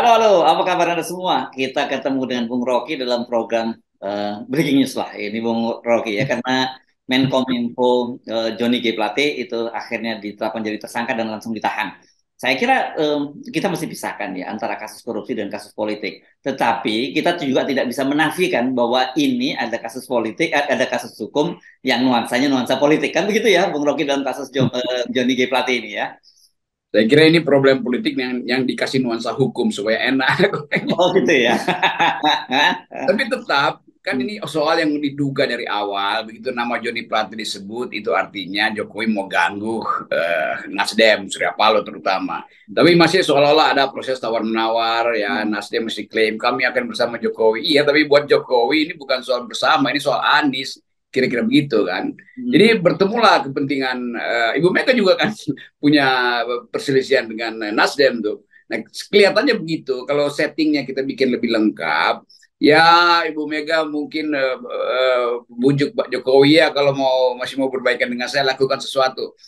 Halo, halo, apa kabar Anda semua? Kita ketemu dengan Bung Rocky dalam program Breaking News lah. Ini Bung Rocky ya, karena Menkominfo Johnny G. Plate itu akhirnya ditetapkan jadi tersangka dan langsung ditahan. Saya kira kita mesti pisahkan ya antara kasus korupsi dan kasus politik. Tetapi kita juga tidak bisa menafikan bahwa ini ada kasus politik, ada kasus hukum yang nuansanya nuansa politik. Kan begitu ya, Bung Rocky dalam kasus Johnny G. Plate ini ya. Saya kira ini problem politik yang dikasih nuansa hukum supaya enak. Oh gitu ya. Tapi tetap kan ini soal yang diduga dari awal. Begitu nama Joni Plate disebut itu artinya Jokowi mau ganggu Nasdem, Surya Paloh terutama. Tapi masih seolah-olah ada proses tawar-menawar ya. Nasdem mesti klaim kami akan bersama Jokowi. Iya, tapi buat Jokowi ini bukan soal bersama, ini soal Anies. Kira-kira begitu kan. Jadi bertemulah kepentingan Ibu Mega juga kan punya perselisihan dengan Nasdem tuh. Nah, kelihatannya begitu. Kalau settingnya kita bikin lebih lengkap, ya Ibu Mega mungkin bujuk Pak Jokowi ya kalau masih mau berbaikan dengan saya lakukan sesuatu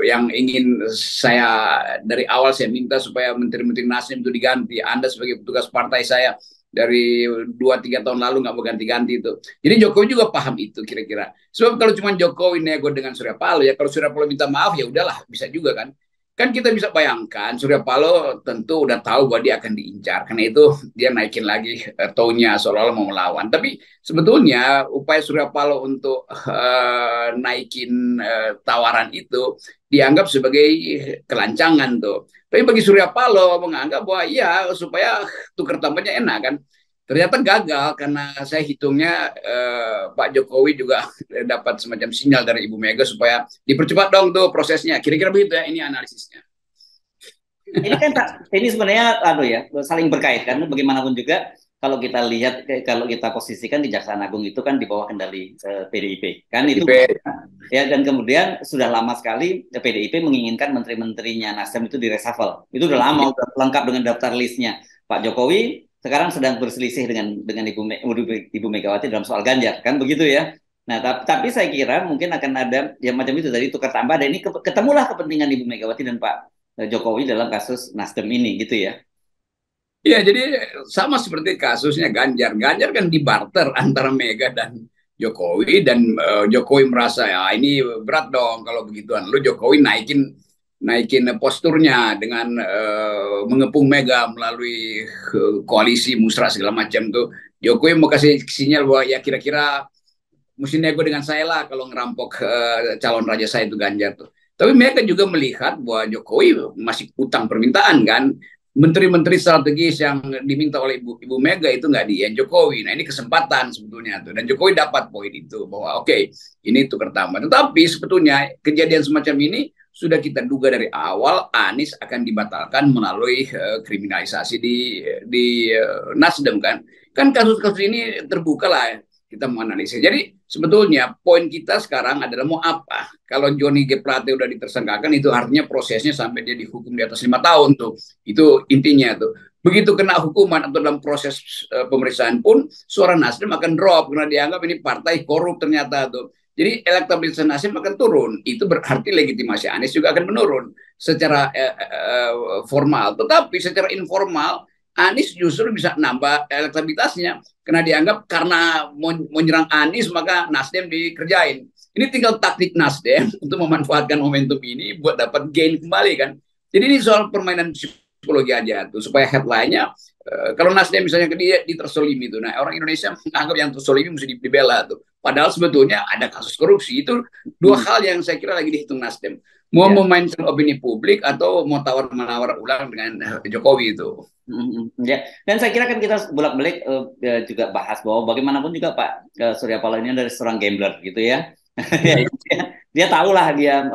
yang ingin saya dari awal saya minta supaya menteri-menteri Nasdem itu diganti. Anda sebagai petugas partai saya dari 2-3 tahun lalu nggak mau ganti-ganti itu. Jadi Jokowi juga paham itu kira-kira. Sebab kalau cuma Jokowi nego dengan Surya Paloh ya kalau Surya Paloh minta maaf ya udahlah bisa juga kan. Kan kita bisa bayangkan Surya Paloh tentu udah tahu bahwa dia akan diincar. Karena itu dia naikin lagi tone-nya seolah-olah mau melawan. Tapi sebetulnya upaya Surya Paloh untuk naikin tawaran itu dianggap sebagai kelancangan tuh. Tapi bagi Surya Paloh menganggap bahwa iya supaya tukar tambahnya enak kan. Ternyata gagal karena saya hitungnya Pak Jokowi juga dapat semacam sinyal dari Ibu Mega supaya dipercepat dong tuh prosesnya. Kira-kira begitu ya ini analisisnya. Ini kan ini sebenarnya aduh ya saling berkait kan bagaimanapun juga kalau kita lihat kalau kita posisikan Kejaksaan Agung itu kan di bawah kendali PDIP kan itu PDIP. ya dan kemudian sudah lama sekali PDIP menginginkan menteri-menterinya Nasdem itu direshuffle itu udah lama udah lengkap dengan daftar listnya Pak Jokowi sekarang sedang berselisih dengan Ibu Megawati dalam soal Ganjar kan begitu ya. Nah, tapi saya kira mungkin akan ada yang macam itu tadi tukar tambah dan ini ketemulah kepentingan Ibu Megawati dan Pak Jokowi dalam kasus Nasdem ini gitu ya. Ya, jadi sama seperti kasusnya Ganjar. Ganjar kan dibarter antara Mega dan Jokowi dan Jokowi merasa ya ini berat dong kalau begituan. Lu Jokowi naikin naikin posturnya dengan mengepung Mega melalui koalisi musrah segala macam tuh. Jokowi mau kasih sinyal bahwa ya kira-kira mesti nego dengan saya lah kalau ngerampok calon raja saya itu Ganjar tuh. Tapi mereka juga melihat bahwa Jokowi masih utang permintaan kan. Menteri-menteri strategis yang diminta oleh Ibu Mega itu nggak di Jokowi. Nah ini kesempatan sebetulnya tuh. Dan Jokowi dapat poin itu bahwa oke, ini itu pertama. Tetapi sebetulnya kejadian semacam ini sudah kita duga dari awal Anies akan dibatalkan melalui kriminalisasi di Nasdem kan. Kan kasus-kasus ini terbuka lah ya kita mau analisis. Jadi sebetulnya poin kita sekarang adalah mau apa? Kalau Johnny G. Plate udah ditersangkakan itu artinya prosesnya sampai dia dihukum di atas 5 tahun tuh. Itu intinya tuh. Begitu kena hukuman atau dalam proses pemeriksaan pun suara Nasdem akan drop karena dianggap ini partai korup ternyata tuh. Jadi elektabilitas Nasdem akan turun. Itu berarti legitimasi Anies juga akan menurun secara formal. Tetapi secara informal Anies justru bisa nambah elektabilitasnya karena dianggap karena mau nyerang Anies maka Nasdem dikerjain. Ini tinggal taktik Nasdem untuk memanfaatkan momentum ini buat dapat gain kembali kan. Jadi ini soal permainan psikologi aja tuh supaya headline-nya kalau Nasdem misalnya dia ditersolimi itu, nah orang Indonesia menganggap yang tersolimi mesti dibela tuh. Padahal sebetulnya ada kasus korupsi itu dua Hmm. hal yang saya kira lagi dihitung Nasdem. Mau Ya. memainkan opini publik atau mau tawar menawar ulang dengan Jokowi itu. Ya. Dan saya kira kan kita bolak-balik juga bahas bahwa bagaimanapun juga Pak Surya Paloh ini dari seorang gambler gitu ya. Ya, dia tahu lah dia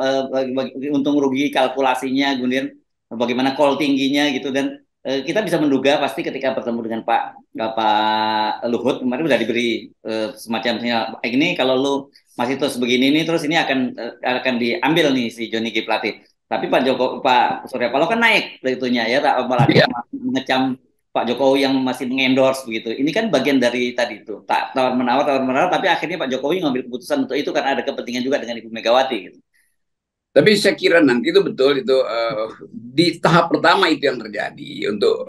untung rugi kalkulasinya, kemudian bagaimana call tingginya gitu dan kita bisa menduga pasti ketika bertemu dengan Pak Luhut kemarin sudah diberi semacam sinyal ini kalau lu masih terus begini nih terus ini akan diambil nih si Johnny G Plate. Tapi Pak Surya Paloh kan naik itunya ya, apalagi Ya, mengecam Pak Jokowi yang masih mengendorse begitu. Ini kan bagian dari tadi itu tak tawar menawar, tapi akhirnya Pak Jokowi ngambil keputusan untuk itu karena ada kepentingan juga dengan Ibu Megawati gitu. Tapi saya kira nanti itu betul itu di tahap pertama itu yang terjadi untuk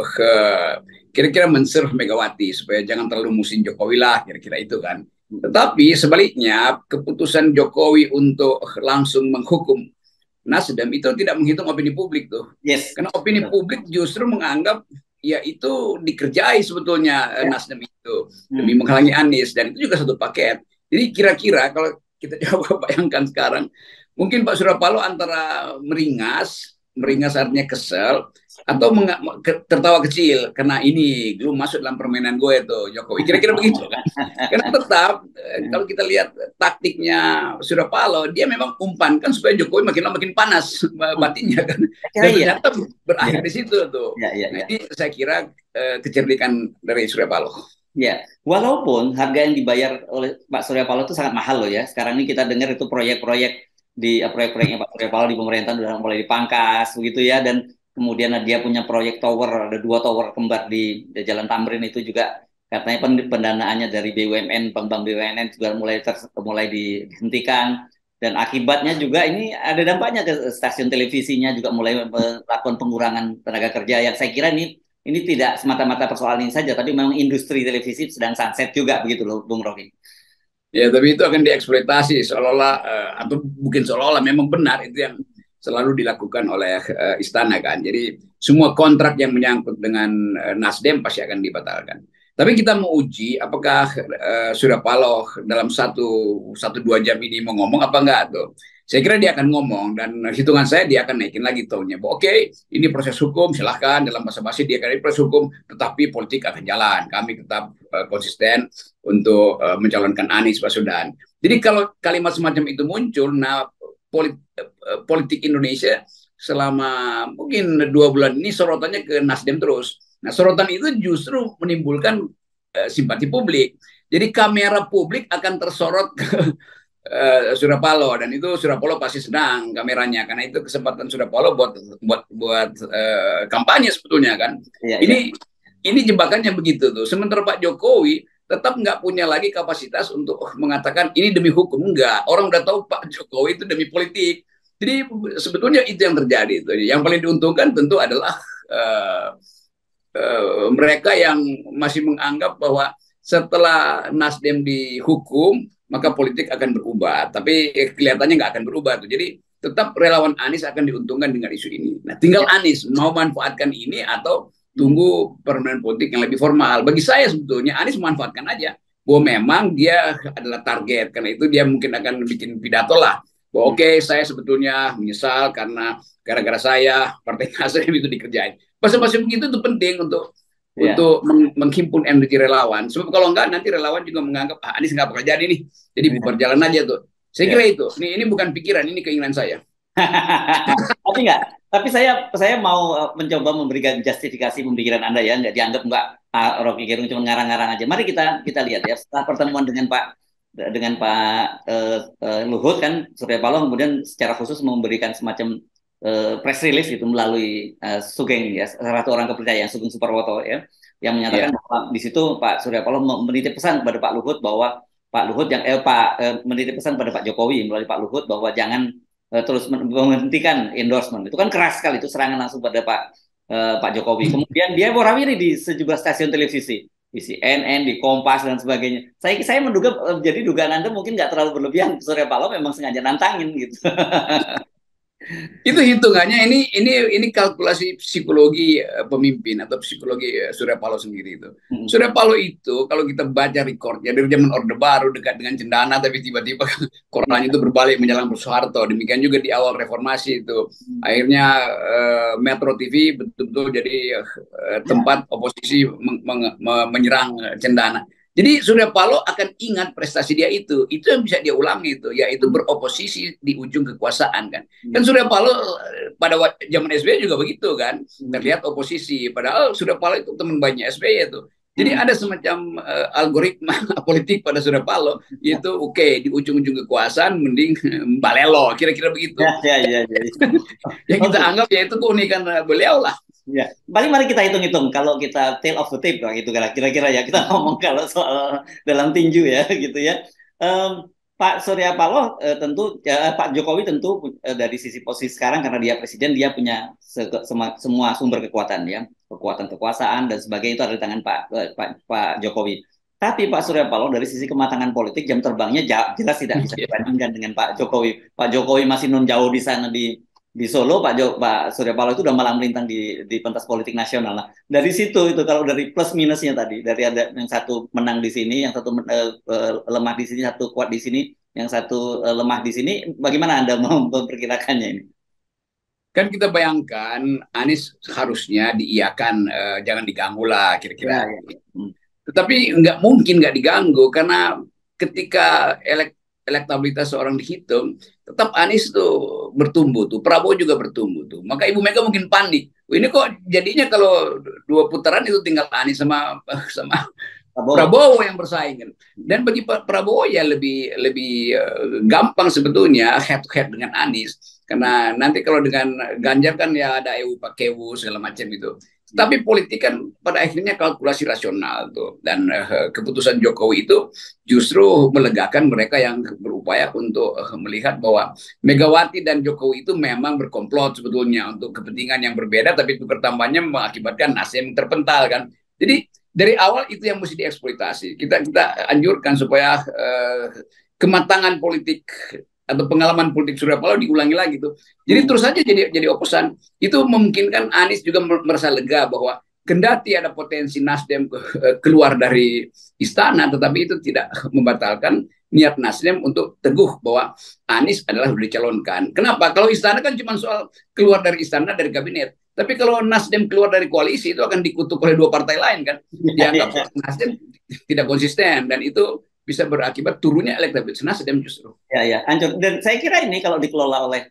kira-kira men-serve Megawati supaya jangan terlalu musim Jokowi lah kira-kira itu kan. Tetapi sebaliknya keputusan Jokowi untuk langsung menghukum Nasdem itu tidak menghitung opini publik tuh. Yes. Karena opini publik justru menganggap ya itu dikerjai sebetulnya Nasdem itu demi menghalangi Anies dan itu juga satu paket. Jadi kira-kira kalau kita coba bayangkan sekarang, mungkin Pak Surya Paloh antara meringas artinya kesel, atau tertawa kecil karena ini belum masuk dalam permainan gue itu Jokowi. Kira-kira begitu kan? Karena tetap kalau kita lihat taktiknya Surya Paloh, dia memang umpankan supaya Jokowi makin lama makin panas batinnya kan. Dan ternyata berakhir di situ tuh. Nah, ini saya kira kecerdikan dari Surya Paloh. Ya, walaupun harga yang dibayar oleh Pak Surya Paloh itu sangat mahal loh ya. Sekarang ini kita dengar itu proyek-proyeknya Pak Surya Paloh di pemerintahan sudah mulai dipangkas begitu ya, dan kemudian dia punya proyek tower, ada 2 tower kembar di Jalan Tamrin itu juga katanya pendanaannya dari BUMN, bank-bank BUMN juga mulai dihentikan, dan akibatnya juga ini ada dampaknya ke stasiun televisinya juga mulai melakukan pengurangan tenaga kerja yang saya kira ini tidak semata-mata persoalan ini saja, tapi memang industri televisi sedang sunset juga begitu loh, Bung Rocky. Ya, tapi itu akan dieksploitasi seolah-olah atau mungkin seolah-olah memang benar itu yang selalu dilakukan oleh istana kan. Jadi semua kontrak yang menyangkut dengan Nasdem pasti akan dibatalkan. Tapi kita mau uji apakah Surya Paloh dalam 1-2 jam ini mau ngomong apa enggak tuh. Saya kira dia akan ngomong dan hitungan saya dia akan naikin lagi tone-nya. Oke, ini proses hukum, silahkan dalam bahasa basi dia akan proses hukum, tetapi politik akan jalan. Kami tetap konsisten untuk mencalonkan Anies Baswedan. Jadi kalau kalimat semacam itu muncul, nah politik Indonesia selama mungkin 2 bulan ini sorotannya ke Nasdem terus. Nah, sorotan itu justru menimbulkan simpati publik. Jadi kamera publik akan tersorot ke Surya Paloh, dan itu Surya Paloh pasti senang kameranya karena itu kesempatan Surya Paloh buat kampanye sebetulnya kan. Ini jebakannya begitu tuh. Sementara Pak Jokowi tetap nggak punya lagi kapasitas untuk mengatakan ini demi hukum, enggak. Orang udah tahu Pak Jokowi itu demi politik. Jadi sebetulnya itu yang terjadi. Yang paling diuntungkan tentu adalah mereka yang masih menganggap bahwa setelah Nasdem dihukum maka politik akan berubah, tapi kelihatannya nggak akan berubah tuh. Jadi tetap relawan Anies akan diuntungkan dengan isu ini. Nah, tinggal Anies mau manfaatkan ini atau tunggu permainan politik yang lebih formal. Bagi saya sebetulnya Anies memanfaatkan aja bahwa memang dia adalah target, karena itu dia mungkin akan bikin pidato lah. Oke, saya sebetulnya menyesal karena gara-gara saya partai Nasdem itu dikerjain. Pas-pas begitu itu penting untuk menghimpun energi relawan. Sebab kalau enggak nanti relawan juga menganggap Anies nggak bakal jadi nih. Jadi berjalan aja tuh. Saya kira itu. Ini bukan pikiran, ini keinginan saya. Tapi enggak. Tapi saya mau mencoba memberikan justifikasi pemikiran Anda ya, nggak dianggap nggak Rocky Gerung cuma ngarang-ngarang aja. Mari kita lihat ya, setelah pertemuan dengan Pak Luhut kan, Surya Paloh kemudian secara khusus memberikan semacam press release itu melalui Sugeng ya, salah satu orang kepercayaan Sugeng Suparwoto ya, yang menyatakan bahwa di situ Pak Surya Paloh menitip pesan kepada Pak Luhut bahwa Pak Luhut menitip pesan pada Pak Jokowi melalui Pak Luhut bahwa jangan terus menghentikan endorsement. Itu kan keras sekali, itu serangan langsung pada Pak Jokowi. Kemudian dia warawiri di sejumlah stasiun televisi, di CNN, di Kompas dan sebagainya. Saya menduga jadi dugaan Anda mungkin nggak terlalu berlebihan. Surya Paloh memang sengaja nantangin gitu. Itu hitungannya ini kalkulasi psikologi pemimpin atau psikologi Surya Paloh sendiri itu. Surya Paloh itu kalau kita baca rekornya dari zaman Orde Baru dekat dengan Cendana, tapi tiba-tiba korannya itu berbalik menyerang Soeharto. Demikian juga di awal reformasi itu. Akhirnya Metro TV betul-betul jadi tempat oposisi menyerang Cendana. Jadi Surya Paloh akan ingat prestasi dia itu yang bisa dia ulangi itu, yaitu beroposisi di ujung kekuasaan kan. Kan Surya Paloh pada zaman SBY juga begitu kan, terlihat oposisi, padahal Surya Paloh itu teman baiknya SBY itu. Jadi ada semacam algoritma politik pada Surya Paloh, yaitu di ujung-ujung kekuasaan mending balelo, kira-kira begitu. Yang kita anggap yaitu keunikan beliau lah. Ya, mari kita hitung-hitung kalau kita tail of the tape gitu kira-kira ya kita ngomong kalau soal dalam tinju ya gitu ya. Pak Surya Paloh tentu Pak Jokowi tentu dari sisi posisi sekarang karena dia presiden dia punya semua sumber kekuatan ya kekuatan kekuasaan dan sebagainya itu ada di tangan Pak Jokowi. Tapi Pak Surya Paloh dari sisi kematangan politik jam terbangnya jelas tidak bisa dibandingkan dengan Pak Jokowi. Pak Jokowi masih non jauh di sana di Solo, Pak Surya Paloh itu udah malang melintang di pentas politik nasional. Nah, dari situ itu kalau dari plus minusnya tadi, dari ada yang satu menang di sini, yang satu lemah di sini, satu kuat di sini, yang satu lemah di sini, bagaimana Anda mau memperkirakannya ini? Kan kita bayangkan Anies harusnya diiakan, jangan diganggu lah Ya, kira-kira. ya. Hmm. Tetapi nggak mungkin nggak diganggu karena ketika elektabilitas seorang dihitung, tetap Anies tuh bertumbuh tuh, Prabowo juga bertumbuh tuh. Maka Ibu Mega mungkin panik. Ini kok jadinya kalau dua putaran itu tinggal Anies sama sama Prabowo. Prabowo yang bersaing kan. Dan bagi Pak Prabowo ya lebih lebih gampang sebetulnya head to head dengan Anies karena nanti kalau dengan Ganjar kan ya ada EU Pakewu segala macam itu. Tapi politik kan pada akhirnya kalkulasi rasional tuh dan keputusan Jokowi itu justru melegakan mereka yang berupaya untuk melihat bahwa Megawati dan Jokowi itu memang berkomplot sebetulnya untuk kepentingan yang berbeda tapi itu tambahnya mengakibatkan nasib yang terpental kan. Jadi dari awal itu yang mesti dieksploitasi. Kita anjurkan supaya kematangan politik atau pengalaman politik Surya Paloh diulangi lagi tuh. Jadi terus saja jadi oposan. Itu memungkinkan Anies juga merasa lega bahwa kendati ada potensi Nasdem keluar dari istana, tetapi itu tidak membatalkan niat Nasdem untuk teguh bahwa Anies adalah dicalonkan. Kenapa? Kalau istana kan cuma soal keluar dari istana, dari kabinet. Tapi kalau Nasdem keluar dari koalisi itu akan dikutuk oleh dua partai lain kan. Dianggap Nasdem tidak konsisten dan itu bisa berakibat turunnya elektabilitas Nasdem justru. Ya, ya, hancur. Dan saya kira ini kalau dikelola oleh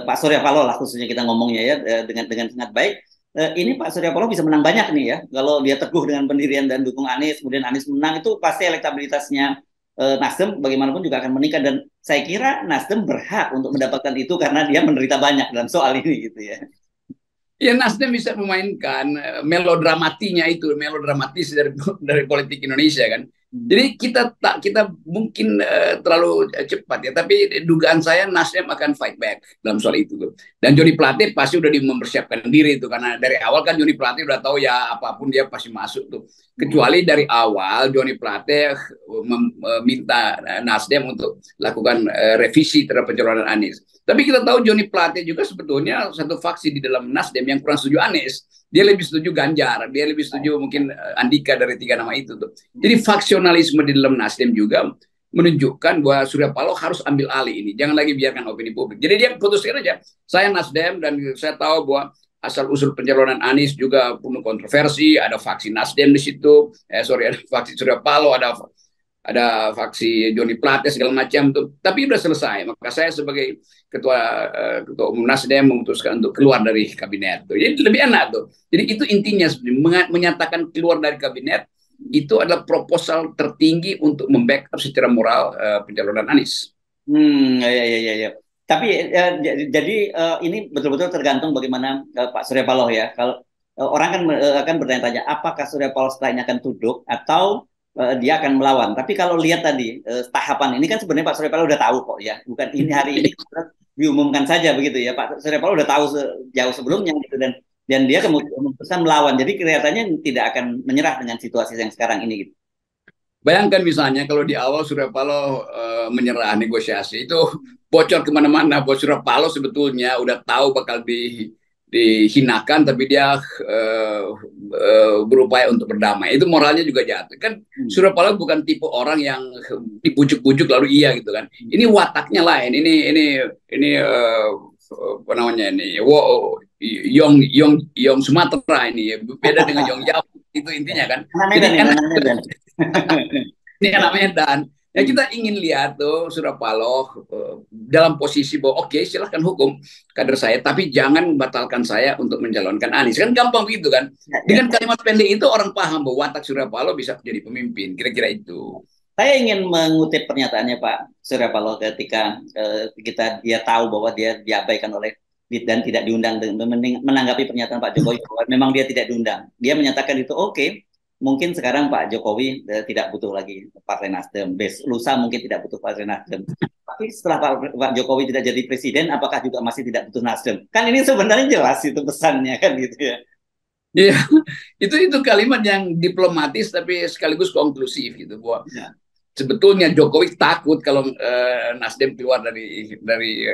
Pak Surya Paloh lah khususnya kita ngomongnya ya dengan sangat baik. Ini Pak Surya Paloh bisa menang banyak nih ya. Kalau dia teguh dengan pendirian dan dukung Anies, kemudian Anies menang itu pasti elektabilitasnya Nasdem bagaimanapun juga akan meningkat dan saya kira Nasdem berhak untuk mendapatkan itu karena dia menderita banyak dalam soal ini gitu ya. Ya Nasdem bisa memainkan melodramatinya itu, melodramatis dari politik Indonesia kan. Jadi kita mungkin terlalu cepat ya, tapi dugaan saya Nasdem akan fight back dalam soal itu tuh. Dan Joni Plate pasti udah mempersiapkan diri itu karena dari awal kan Joni Plate udah tahu ya apapun dia pasti masuk tuh. Kecuali dari awal Joni Plate meminta Nasdem untuk lakukan revisi terhadap pencalonan Anies. Tapi kita tahu Joni Plate juga sebetulnya satu faksi di dalam Nasdem yang kurang setuju Anies. Dia lebih setuju Ganjar, dia lebih setuju mungkin Andika dari tiga nama itu tuh. Jadi faksionalisme di dalam Nasdem juga menunjukkan bahwa Surya Paloh harus ambil alih ini. Jangan lagi biarkan opini publik. Jadi dia putuskan aja, saya Nasdem dan saya tahu bahwa asal-usul pencalonan Anies juga penuh kontroversi, ada faksi Nasdem di situ, ada faksi Surya Paloh, ada faksi Joni Plate segala macam tuh. Tapi udah selesai. Maka saya sebagai ketua umum Nasdem memutuskan untuk keluar dari kabinet tuh. Jadi lebih enak tuh. Jadi itu intinya menyatakan keluar dari kabinet itu adalah proposal tertinggi untuk membackup secara moral pencalonan Anies. Ya, ya, ya, ya. Tapi jadi ini betul-betul tergantung bagaimana Pak Surya Paloh ya. Kalau orang kan akan bertanya-tanya apakah Surya Paloh setelah ini akan tunduk atau dia akan melawan. Tapi kalau lihat tadi tahapan ini kan sebenarnya Pak Surya Paloh udah tahu kok ya. Bukan ini hari ini diumumkan saja begitu ya. Pak Surya Paloh udah tahu jauh sebelumnya gitu dan dia kemudian memutuskan melawan. Jadi kelihatannya tidak akan menyerah dengan situasi yang sekarang ini gitu. Bayangkan misalnya kalau di awal Surya Paloh menyerah negosiasi itu bocor kemana-mana. Bahwa Surya Paloh sebetulnya udah tahu bakal dihinakan, tapi dia berupaya untuk berdamai. Itu moralnya juga jatuh. Kan Surya Paloh bukan tipe orang yang dibujuk-bujuk lalu iya gitu kan. Ini wataknya lain. Ini apa namanya ini? Wow, Yong Sumatera ini beda dengan Yong Jawa. Itu intinya kan. Jadi enak. Ini anak Medan. Ya kita ingin lihat tuh Surya Paloh dalam posisi bahwa oke, silahkan hukum kader saya, tapi jangan membatalkan saya untuk mencalonkan Anies. Kan gampang begitu kan. Dengan kalimat pendek itu orang paham bahwa watak Surya Paloh bisa menjadi pemimpin. Kira-kira itu. Saya ingin mengutip pernyataannya Pak Surya Paloh ketika dia tahu bahwa dia diabaikan oleh dan tidak diundang menanggapi pernyataan Pak Jokowi bahwa memang dia tidak diundang. Dia menyatakan itu oke. mungkin sekarang Pak Jokowi tidak butuh lagi Partai Nasdem, lusa mungkin tidak butuh Partai Nasdem. Tapi setelah Pak Jokowi tidak jadi presiden, apakah juga masih tidak butuh Nasdem? Kan ini sebenarnya jelas itu pesannya kan gitu ya. Iya, itu kalimat yang diplomatis tapi sekaligus konklusif gitu bahwa Ya. sebetulnya Jokowi takut kalau Nasdem keluar dari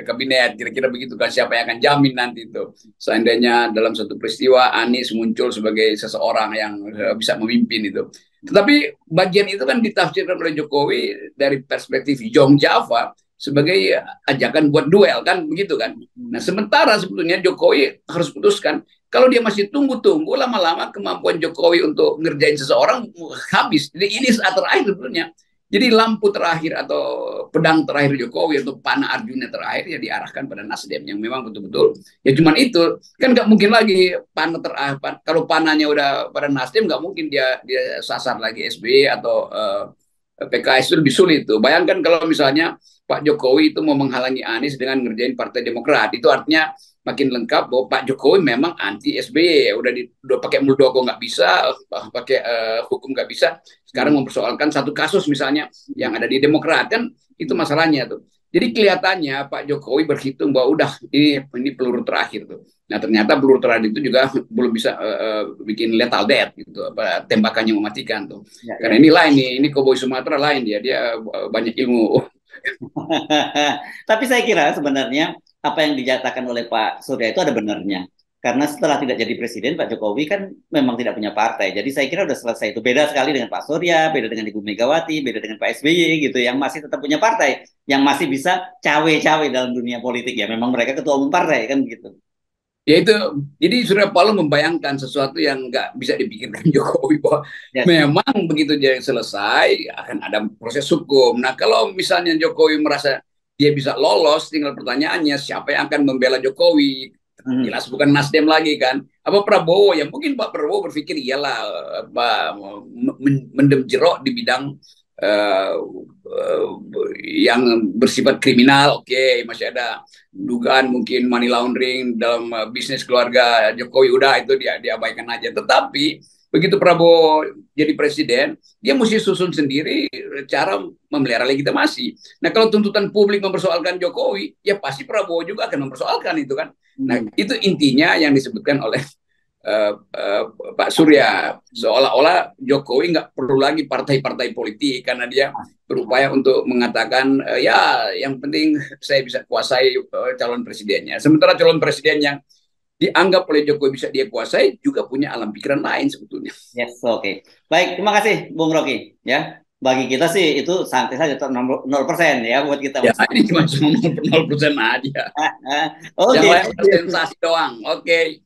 kabinet, kira-kira begitu kan, siapa yang akan jamin nanti itu seandainya dalam satu peristiwa Anies muncul sebagai seseorang yang bisa memimpin itu. Tetapi bagian itu kan ditafsirkan oleh Jokowi dari perspektif Yong Java sebagai ajakan buat duel kan begitu kan. Nah sementara sebetulnya Jokowi harus putuskan kalau dia masih tunggu-tunggu, lama-lama kemampuan Jokowi untuk ngerjain seseorang habis. Jadi ini saat terakhir sebetulnya. Jadi lampu terakhir atau pedang terakhir Jokowi atau panah Arjuna terakhir ya diarahkan pada Nasdem yang memang betul-betul ya cuman itu kan nggak mungkin lagi panah terakhir kalau panahnya udah pada Nasdem nggak mungkin dia sasar lagi SBY atau PKS itu lebih sulit tuh. Bayangkan kalau misalnya Pak Jokowi itu mau menghalangi Anies dengan ngerjain Partai Demokrat, itu artinya makin lengkap bahwa Pak Jokowi memang anti SBY. Udah pakai Muldoko nggak bisa, pakai hukum nggak bisa. Sekarang mempersoalkan satu kasus misalnya yang ada di Demokrat kan itu masalahnya tuh. Jadi kelihatannya Pak Jokowi berhitung bahwa udah ini peluru terakhir tuh. Nah ternyata peluru terakhir itu juga belum bisa bikin lethal death gitu, apa tembakan yang mematikan tuh. Ya, Karena ya. ini lain nih, ini Koboi Sumatera lain dia banyak ilmu. Tapi saya kira sebenarnya apa yang dinyatakan oleh Pak Surya itu ada benarnya. Karena setelah tidak jadi presiden, Pak Jokowi kan memang tidak punya partai. Jadi saya kira udah selesai itu. Beda sekali dengan Pak Surya, beda dengan Ibu Megawati, beda dengan Pak SBY gitu, yang masih tetap punya partai, yang masih bisa cawe-cawe dalam dunia politik ya. Memang mereka ketua umum partai kan gitu. Ya itu, jadi Surya Paloh membayangkan sesuatu yang nggak bisa dipikirkan Jokowi bahwa Yes. memang begitu dia selesai akan ada proses hukum. Nah kalau misalnya Jokowi merasa dia bisa lolos, tinggal pertanyaannya siapa yang akan membela Jokowi? Jelas bukan Nasdem lagi kan? Apa Prabowo? Ya mungkin Pak Prabowo berpikir iyalah mendem jerok di bidang uh, uh, yang bersifat kriminal, oke, masih ada dugaan mungkin money laundering dalam bisnis keluarga Jokowi, udah itu dia diabaikan aja. Tetapi begitu Prabowo jadi presiden, dia mesti susun sendiri cara memelihara legitimasi. Nah kalau tuntutan publik mempersoalkan Jokowi, ya pasti Prabowo juga akan mempersoalkan itu kan. Nah itu intinya yang disebutkan oleh Pak Surya, seolah-olah Jokowi nggak perlu lagi partai-partai politik karena dia berupaya untuk mengatakan ya yang penting saya bisa kuasai calon presidennya. Sementara calon presiden yang dianggap oleh Jokowi bisa dia kuasai juga punya alam pikiran lain sebetulnya. Yes, oke. Baik, terima kasih Bung Rocky ya. Bagi kita sih itu santai saja 0% ya buat kita. Ya, ini cuma 0% aja. Oke. Yang lain sensasi doang. Oke.